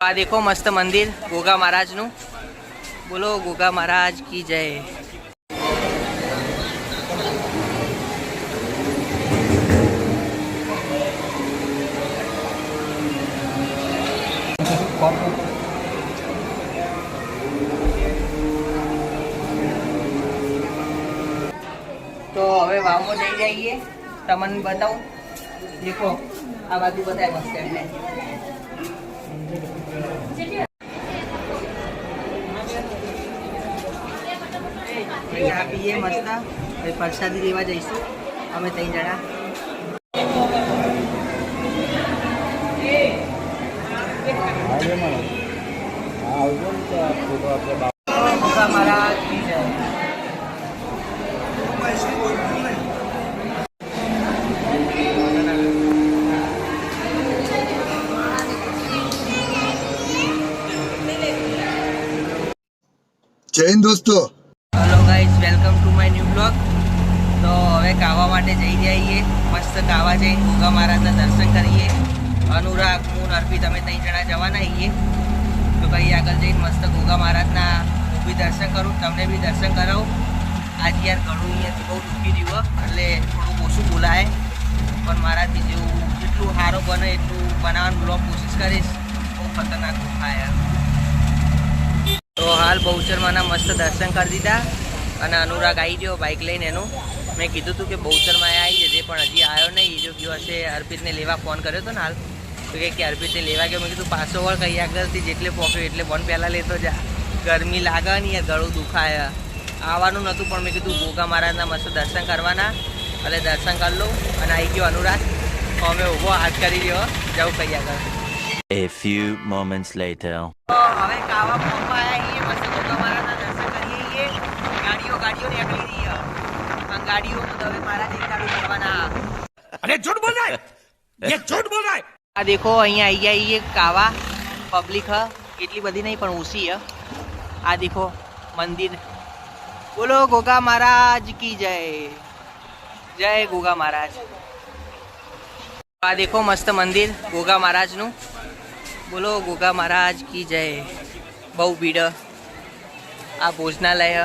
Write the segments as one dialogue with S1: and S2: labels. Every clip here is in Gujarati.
S1: આ દેખો મસ્ત મંદિર ગોગા મહારાજનું. બોલો ગોગા મહારાજ કી જય. તો હવે વાવમાં જઈ જઈએ. તમને બતાવું. દેખો આ બાજુ બતાય મસ્ત એટલે આપીએ મસ્ત. હવે પ્રસાદી લેવા જઈશું અમે 3 જણા. ગોગા મહારાજ કી જય.
S2: જય હિન્દ દોસ્તો.
S1: Hello guys, welcome to my new blog. તો હવે કાવા માટે જઈ જઈએ. મસ્ત કાવા જઈને ગોગા મહારાજના દર્શન કરીએ. અનુરાગ, હું, અર્પિત અમે 3 જણા જવાના છીએ. તો ભાઈ આગળ જઈને મસ્ત ગોગા મહારાજના હું બી દર્શન કરું, તમને બી દર્શન કરાવું. આજે યાર ઘણું અહીંયાથી બહુ દુઃખી રહ્યું એટલે થોડું ઓછું બોલાય, પણ મારાથી જેવું જેટલું સારું બને એટલું બનાવવાનું બ્લોગ કોશિશ કરીશ. બહુ ખતરનાક થાય. તો હાલ બહુચરમાના મસ્ત દર્શન કરી દીધા અને અનુરાગ આવી ગયો બાઇક લઈને એનું. મેં કીધું હતું કે બહુચરમાં આવી જજે, પણ હજી આવ્યો નહીં. એ જો ગયો હશે. અર્પિતને લેવા ફોન કર્યો હતો ને હાલ, તો કે અર્પિતને લેવા ગયો. મેં કીધું પાછો વળ કઈ આગળથી જેટલે પહોંચ્યો એટલે ફોન પહેલાં લેતો જા. ગરમી લાગે ને યાર, ગળું દુખાય. આવવાનું નહોતું પણ મેં કીધું ગોગા મહારાજના મસ્ત દર્શન કરવાના એટલે દર્શન કરી લઉં. અને આવી ગયો અનુરાગ. અમે ઊભો હાથ કરી રહ્યો જાઉં કઈ આગળ.
S3: A few moments later.
S1: હવે કાવા પહોંચવા આવ્યા મસ્ત ગોગા મહારાજના દર્શન કરીએ છીએ. ગાડીઓ નીકળી રહી છે. આ ગાડીઓ તો હવે મહારાજ એક ગાડી કરવાના.
S4: अरे झूठ बोल रहा है, ये झूठ बोल रहा है।
S1: આ દેખો અહીંયા આવી ગયા છીએ કાવા. પબ્લિક હ એટલી બધી નહીં પણ ઓછી હ. આ દેખો મંદિર. બોલો ગોગા મહારાજ કી જય. જય ગોગા મહારાજ. આ દેખો મસ્ત મંદિર ગોગા મહારાજનું. બોલો ગોગા મહારાજ કી જય. બહુ ભીડ. આ ભોજનાલય.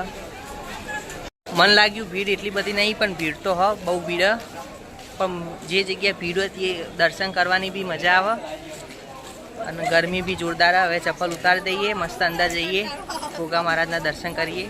S1: મન લાગ્યું ભીડ એટલી બધી નહીં, પણ ભીડ તો હ બહુ ભીડ. પણ જે જગ્યાએ ભીડ હતી એ દર્શન કરવાની બી મજા આવે. અને ગરમી બી જોરદાર. હવે ચપ્પલ ઉતારી દઈએ, મસ્ત અંદર જઈએ, ગોગા મહારાજના દર્શન કરીએ.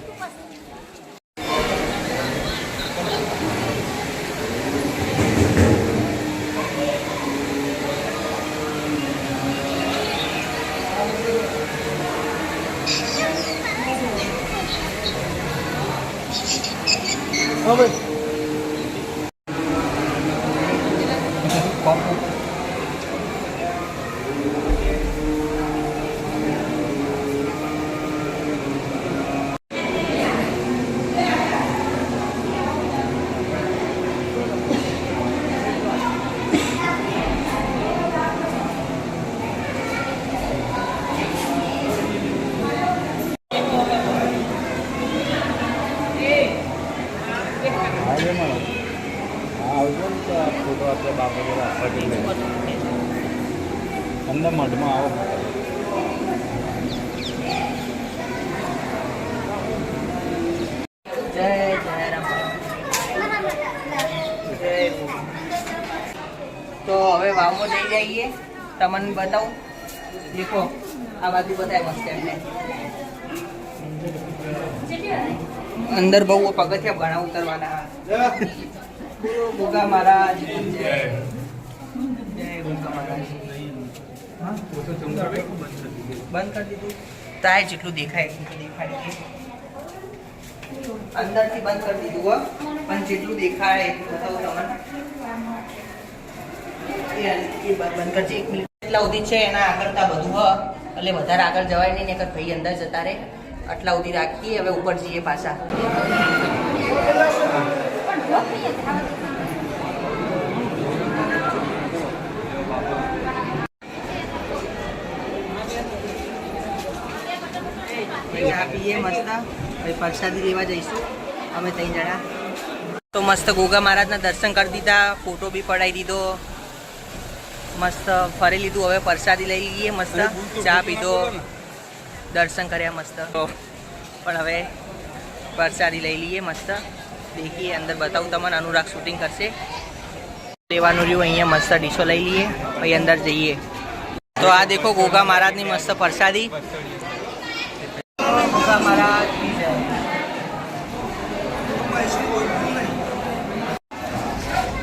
S2: અંદર મઢમાં આવો.
S1: જય જય રામ. તો હવે વાવમાં જઈ જઈએ. તમને બતાવું. દેખો આ બાજુ બતાય મસ્ત એટલે અંદર બહુ પગથિયા ઘણા ઉતરવાના. ગોગા મહારાજ જય. જય ગોગા મહારાજ. બંધ કરી દીધું. તાય જેટલું દેખાય એટલું દેખાય. અંદરથી બંધ કરી દીધું હો, પણ જેટલું દેખાય એટલું બતાવું તમને. એ બંધ કરજે 1 મિનિટ. એટલા સુધી છે એના આગળતા બધું હ એટલે વધારે આગળ જવાય નહીં, નકર ભાઈ અંદર જતા રહે. આટલા સુધી રાખીએ. હવે ઉપર જઈએ પાછા. આપીએ મસ્ત. હવે પ્રસાદી લેવા જઈશું અમે 3 જણા. તો મસ્ત ગોગા મહારાજના દર્શન કરી દીધા, ફોટો બી પડાવી દીધો. મસ્ત ફરી લીધું. હવે પ્રસાદી લઈ લઈએ મસ્ત. ચા પીધો, દર્શન કર્યા મસ્ત. પણ હવે પ્રસાદી લઈ લઈએ મસ્ત. દેખીએ અંદર બતાવું તમને. અનુરાગ શૂટિંગ કરશે. લેવાનું રહ્યું અહીંયા મસ્ત ડીશો લઈ લઈએ પછી અંદર જઈએ. તો આ દેખો ગોગા મહારાજની મસ્ત પ્રસાદી. ગોગા મહારાજ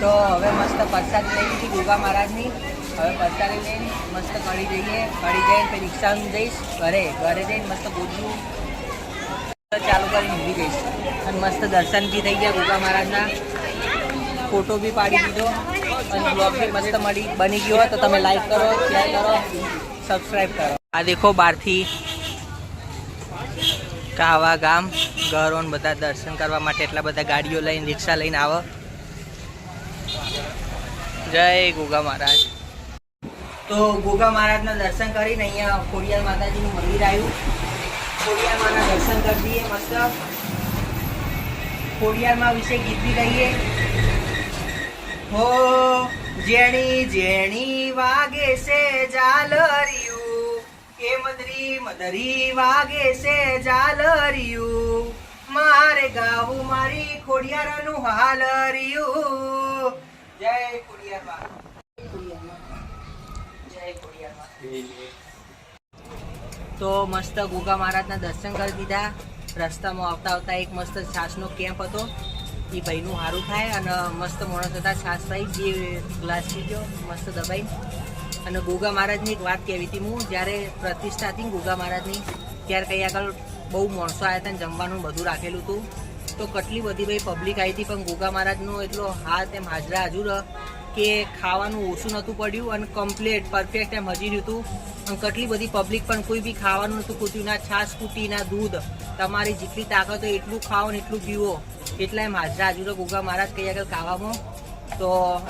S1: તો હવે મસ્ત પ્રસાદી લઈ લીધી ગોગા મહારાજની. હવે પ્રસાદી લઈને મસ્ત કળી જઈએ. કળી જઈને પછી રિક્ષામાં જઈશ ઘરે. ઘરે જઈને મસ્ત ગોદલું ચાલુ કરીને ઊભી જઈશ. અને મસ્ત દર્શન બી થઈ ગયા ગોગા મહારાજના. ફોટો બી પાડી દીધો અને બ્લોગ બી મસ્ત બની ગયો. તો તમે લાઈક કરો, શેર કરો, સબસ્ક્રાઈબ કરો. આ દેખો બહારથી કાવા ગામ ઘરો ને બધા દર્શન કરવા માટે એટલા બધા ગાડીઓ લઈને રિક્ષા લઈને આવે. જય ગોગા મહારાજ. તો ગોગા મહારાજના દર્શન કરીને અહીંયા ખોડિયાર માતાજીનું મંદિર આવ્યું. ખોડિયારમાં દર્શન કરી દઈએ મસ્ત. ખોડિયારમાં વિશે ગીત બી ગાઈએ. હો જેણી જેણી વાગે છે ઝાલરિયું, કે મદરી મદરી વાગે છે ઝાલરિયું, મારે ગાવું મારી ખોડિયારનું હાલરિયું. જય ખોડિયાર. જય ખોડિયાર. તો મસ્ત ગોગા મહારાજના દર્શન કરી દીધા. રસ્તામાં આવતા આવતા એક મસ્ત છાશનો કેમ્પ હતો. એ ભાઈનું સારું થાય અને મસ્ત માણસ હતા. છાશ ભાઈ 2 ગ્લાસ પી ગયો મસ્ત દબાઈ. અને ગોગા મહારાજની એક વાત કહેવી હતી હું. જ્યારે પ્રતિષ્ઠા હતી ગોગા મહારાજની ત્યારે કંઈ આગળ બહુ માણસો આવ્યા હતા ને જમવાનું બધું રાખેલું હતું. તો કેટલી બધી ભાઈ પબ્લિક આવી હતી પણ ગોગા મહારાજનો એટલો હાથ એમ હાજરા હજુર કે ખાવાનું ઓછું નહોતું પડ્યું અને કમ્પ્લીટ પરફેક્ટ એમ હજી રહ્યું હતું. અને કેટલી બધી પબ્લિક પણ કોઈ બી ખાવાનું નહોતું ખૂટ્યું. ના છાશ કૂટી ના દૂધ. તમારી જેટલી તાકાત હોય એટલું ખાઓ ને એટલું પીવો. એટલા એમ હાજરા હજુર ગોગા મહારાજ કઈ આગળ ખાવામાં. તો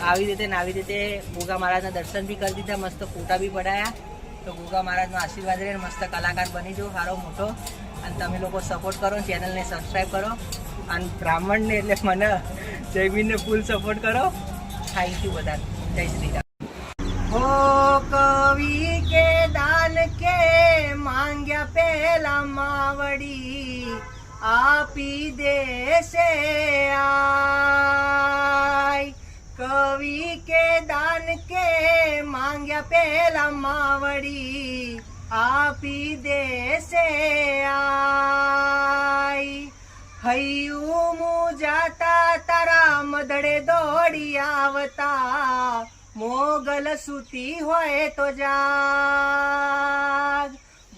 S1: આવી રીતે ને આવી રીતે ગોગા મહારાજના દર્શન બી કરી દીધા. મસ્ત ફોટા બી પડાયા. તો ગોગા મહારાજનો આશીર્વાદ રહે. મસ્ત કલાકાર બની જાઓ સારો મોટો. અને તમે લોકો સપોર્ટ કરો, ચેનલને સબસ્ક્રાઈબ કરો. અને બ્રાહ્મણને એટલે મને જયમીનને ફૂલ સપોર્ટ કરો. થેન્ક યુ બધા. જય શ્રી રામ. હો કવિ કે દાન કે માંગ્યા પેલા માવડી, આપી દેશે આય. કવિ કે દાન કે માંગ્યા પેલા માવડી, આપી દેશે આય. હૈયું મુજાતા તારા મદડે દોડી આવતા, મોગલ સૂતી હોય તો જાગ.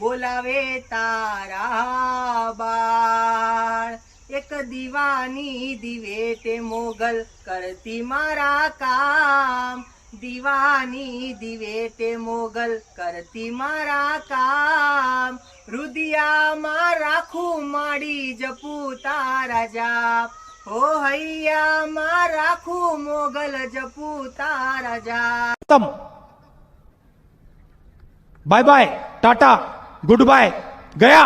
S1: બોલાવે તારા બાળ, એક દીવાની દિવેટે મોગલ કરતી મારા કામ. દીવાની દિવેટે મોગલ કરતી મારા કામ. રુદિયામાં રાખું માડી જપું તારા જાપ. હો હૈયામાં રાખું મોગલ જપું તારા જાપ.
S5: Bye bye tata goodbye गया.